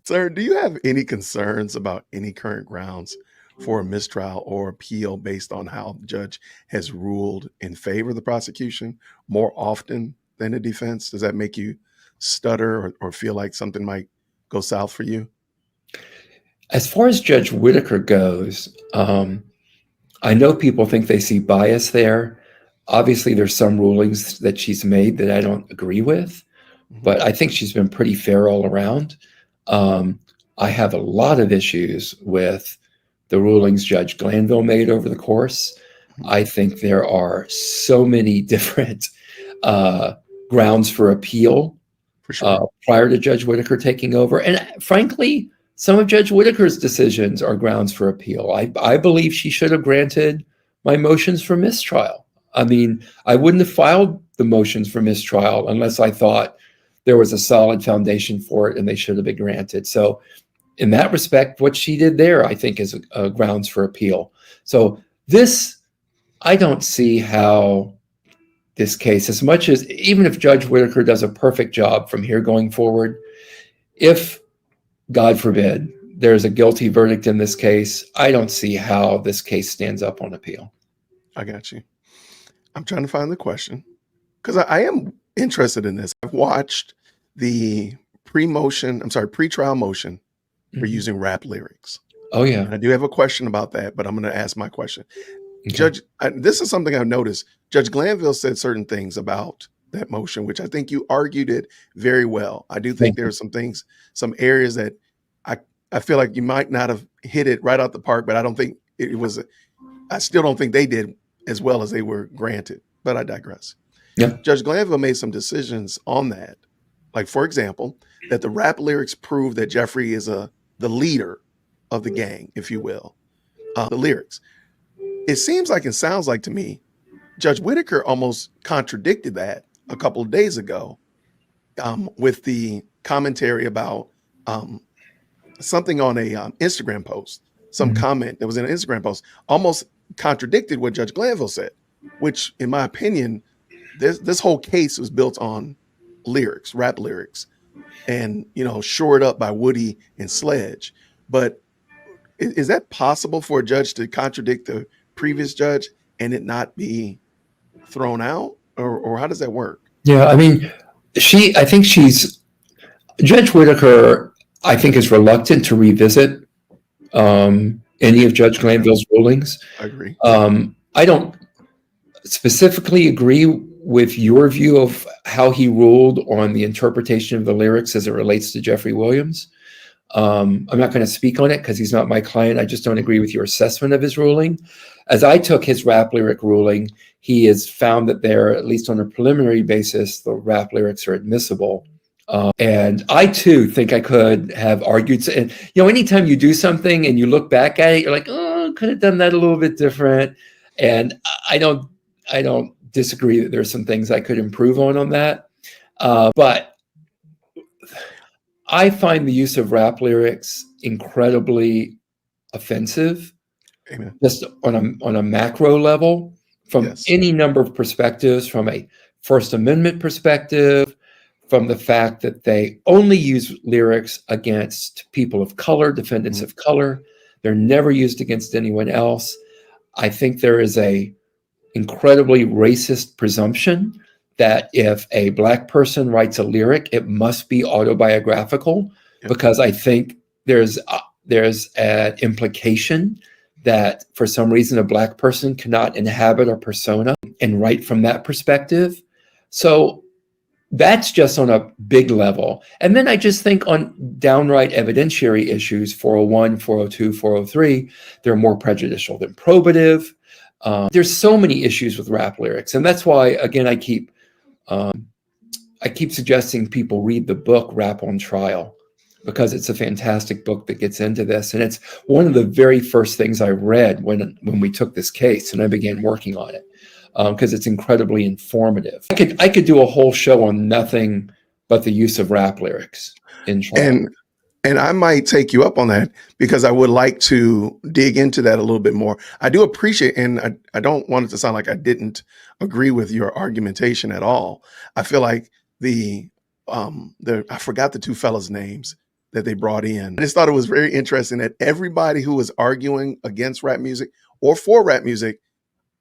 Sir, do you have any concerns about any current grounds for a mistrial or appeal based on how the judge has ruled in favor of the prosecution more often than the defense? Does that make you stutter or feel like something might go south for you? As far as Judge Whitaker goes, I know people think they see bias there. Obviously, there's some rulings that she's made that I don't agree with, Mhm. but I think she's been pretty fair all around. I have a lot of issues with the rulings Judge Glanville made over the course. Mhm. I think there are so many different uh, grounds for appeal For sure. prior to Judge Whitaker taking over. And frankly, some of Judge Whitaker's decisions are grounds for appeal. I believe she should have granted my motions for mistrial. I mean, I wouldn't have filed the motions for mistrial unless I thought there was a solid foundation for it and they should have been granted. So in that respect, what she did there, I think, is grounds for appeal. So this, I don't see how this case, as much as even if Judge Whitaker does a perfect job from here going forward, if, God forbid, there's a guilty verdict in this case, I don't see how this case stands up on appeal. I got you. I'm trying to find the question because I am interested in this. I've watched the pre-trial motion for Mhm. using rap lyrics. Oh, And yeah. I do have a question about that, but I'm going to ask my question. Okay. This is something I've noticed. Judge Glanville said certain things about that motion, which I think you argued it very well. I do think Thank there you. are some things, some areas that I, I feel like you might not have hit it right out the park, but I don't think it was, I still don't think they did as well as they were granted, but I digress. Yeah. Judge Glanville made some decisions on that. Like, for example, that the rap lyrics prove that Jeffrey is the leader of the gang, if you will. The lyrics. It seems like and sounds like to me, Judge Whitaker almost contradicted that a couple of days ago with the commentary about something on a Instagram post, some Mhm. comment that was in an Instagram post, almost contradicted what Judge Glanville said, which, in my opinion, this whole case was built on lyrics, rap lyrics, and shored up by Woody and Sledge. But is that possible for a judge to contradict the previous judge and it not be thrown out, or how does that work? Yeah. I mean, I think Judge Whitaker, I think, is reluctant to revisit any of Judge Okay, Glanville's rulings. I agree. I don't specifically agree with your view of how he ruled on the interpretation of the lyrics as it relates to Jeffrey Williams. I'm not going to speak on it because he's not my client. I just don't agree with your assessment of his ruling. As I took his rap lyric ruling, he has found that they're, at least on a preliminary basis, the rap lyrics are admissible. And I too think I could have argued. And anytime you do something and you look back at it, you're like, oh, could have done that a little bit different. And I don't disagree that there's some things I could improve on that. But I find the use of rap lyrics incredibly offensive, Amen. just on a macro level, from Yes. any number of perspectives, from a First Amendment perspective, from the fact that they only use lyrics against people of color, defendants Mhm. of color. They're never used against anyone else. I think there is a incredibly racist presumption that if a Black person writes a lyric, it must be autobiographical, Yep. because I think there's an implication that for some reason a Black person cannot inhabit a persona and write from that perspective. So that's just on a big level. And then I just think on downright evidentiary issues, 401, 402, 403, they're more prejudicial than probative. There's so many issues with rap lyrics. And that's why, again, I keep suggesting people read the book Rap on Trial, because it's a fantastic book that gets into this. And it's one of the very first things I read when we took this case and I began working on it, because it's incredibly informative. I could do a whole show on nothing but the use of rap lyrics in trial. And I might take you up on that because I would like to dig into that a little bit more. I do appreciate, and I don't want it to sound like I didn't agree with your argumentation at all. I feel like I forgot the two fellas' names. that they brought in. I just thought it was very interesting that everybody who was arguing against rap music or for rap music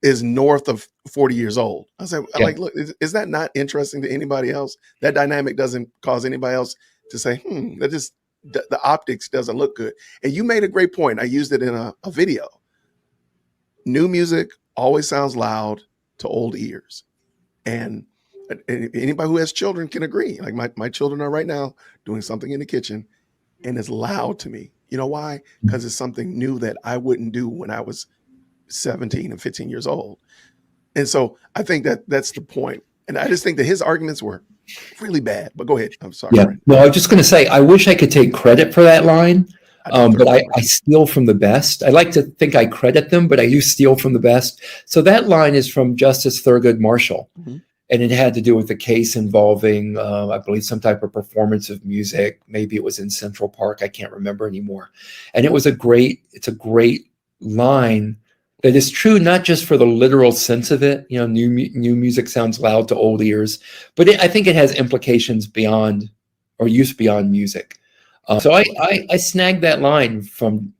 is north of 40 years old. I was Yeah. like, look, is that not interesting to anybody else? That dynamic doesn't cause anybody else to say, that just, the optics doesn't look good. And you made a great point. I used it in a video. New music always sounds loud to old ears. And anybody who has children can agree. Like my children are right now doing something in the kitchen and it's loud to me. You know why? Because it's something new that I wouldn't do when I was 17 and 15 years old. And so I think that that's the point. And I just think that his arguments were really bad. But go ahead. I'm sorry. Yeah. Brent. No, I was just going to say, I wish I could take credit for that line, but I I steal from the best. I like to think I credit them, but I do steal from the best. So that line is from Justice Thurgood Marshall. Mhm. And it had to do with a case involving, I believe, some type of performance of music. Maybe it was in Central Park. I can't remember anymore. And it's a great line that is true, not just for the literal sense of it. You know, new music sounds loud to old ears, but I think it has implications beyond or use beyond music. So I snagged that line from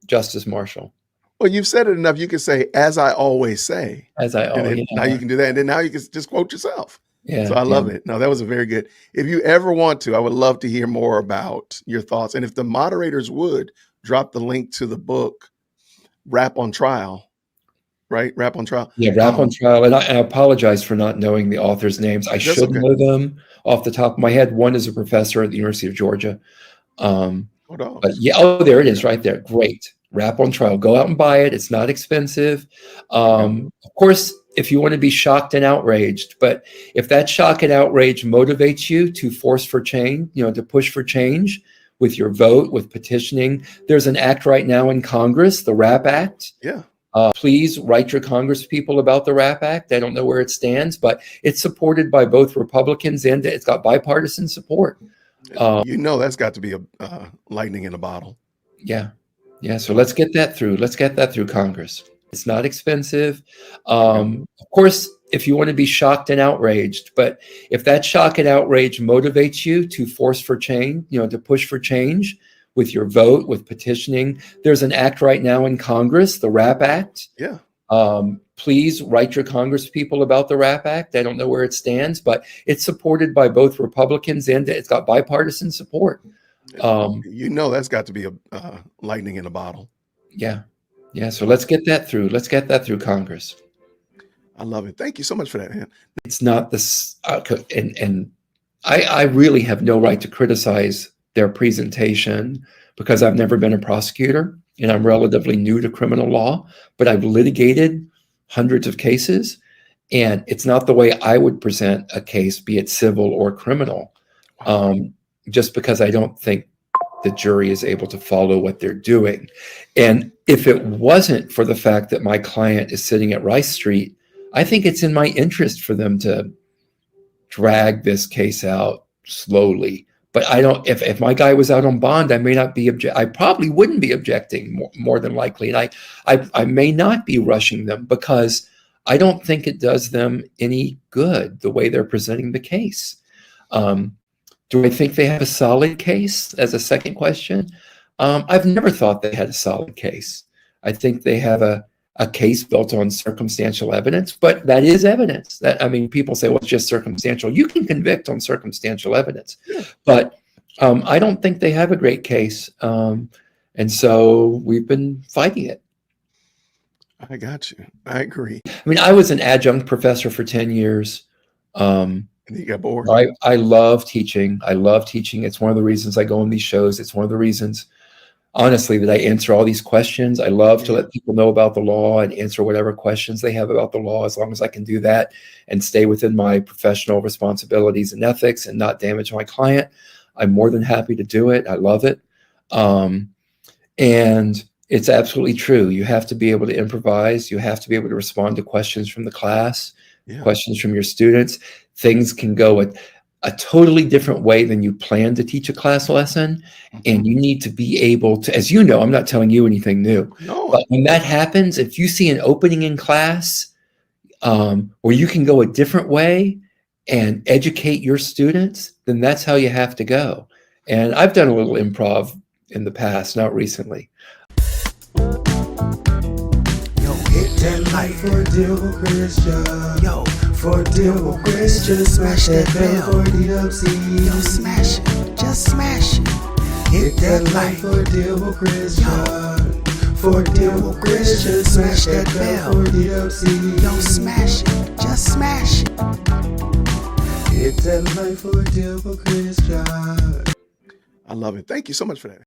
Justice Marshall. Well, you've said it enough. You can say, as I always say. Now you can do that. And then now you can just quote yourself. Yeah. So I love it. No, that was a very good. If you ever want to, I would love to hear more about your thoughts. And if the moderators would drop the link to the book, Rap on Trial, right? Rap on Trial. Yeah, Rap on Trial. And I apologize for not knowing the authors' names. I should know them off the top of my head. One is a professor at the University of Georgia. But yeah, there it is right there. Great. Rap on Trial. Go out and buy it. It's not expensive. Of course, if you want to be shocked and outraged, but if that shock and outrage motivates you to force for change, to push for change with your vote, with petitioning, there's an act right now in Congress, the RAP Act. Yeah. Please write your Congress people about the RAP Act. I don't know where it stands, but it's supported by both Republicans and it's got bipartisan support. That's got to be a lightning in a bottle. Yeah. Yeah. So let's get that through. Let's get that through Congress. It's not expensive. Of course, if you want to be shocked and outraged, but if that shock and outrage motivates you to force for change, to push for change with your vote, with petitioning, there's an act right now in Congress, the RAP Act. Yeah. Please write your Congress people about the RAP Act. I don't know where it stands, but it's supported by both Republicans and it's got bipartisan support. That's got to be a lightning in a bottle. Yeah. Yeah. So let's get that through. Let's get that through Congress. I love it. Thank you so much for that, man. It's not this, and I really have no right to criticize their presentation because I've never been a prosecutor and I'm relatively new to criminal law, but I've litigated hundreds of cases, and it's not the way I would present a case, be it civil or criminal, just because I don't think the jury is able to follow what they're doing. And if it wasn't for the fact that my client is sitting at Rice Street, I think it's in my interest for them to drag this case out slowly. But I don't, if my guy was out on bond, I may not be, I probably wouldn't be objecting more than likely. And I may not be rushing them because I don't think it does them any good the way they're presenting the case. Do I think they have a solid case as a second question? I've never thought they had a solid case. I think they have a case built on circumstantial evidence, but that is evidence. People say, well, it's just circumstantial. You can convict on circumstantial evidence, but I don't think they have a great case. And so we've been fighting it. I got you. I agree. I was an adjunct professor for 10 years. And you got bored. I love teaching. It's one of the reasons I go on these shows. It's one of the reasons, honestly, that I answer all these questions. I love to let people know about the law and answer whatever questions they have about the law, as long as I can do that and stay within my professional responsibilities and ethics and not damage my client. I'm more than happy to do it. I love it. And it's absolutely true. You have to be able to improvise. You have to be able to respond to questions from the class, questions from your students. Things can go a totally different way than you plan to teach a class lesson. And you need to be able to, as you know, I'm not telling you anything new, but when that happens, if you see an opening in class where you can go a different way and educate your students, then that's how you have to go. And I've done a little improv in the past, not recently. Hit that like for deal with Christian. Yo, for deal with Christian. Smash that bell for DWC. Yo, smash it, just smash it. Hit that like for deal with Christian. For deal with Christian. Smash that bell for DWC. Yo, smash it, just smash it. Hit that like for deal with Christian. I love it. Thank you so much for that.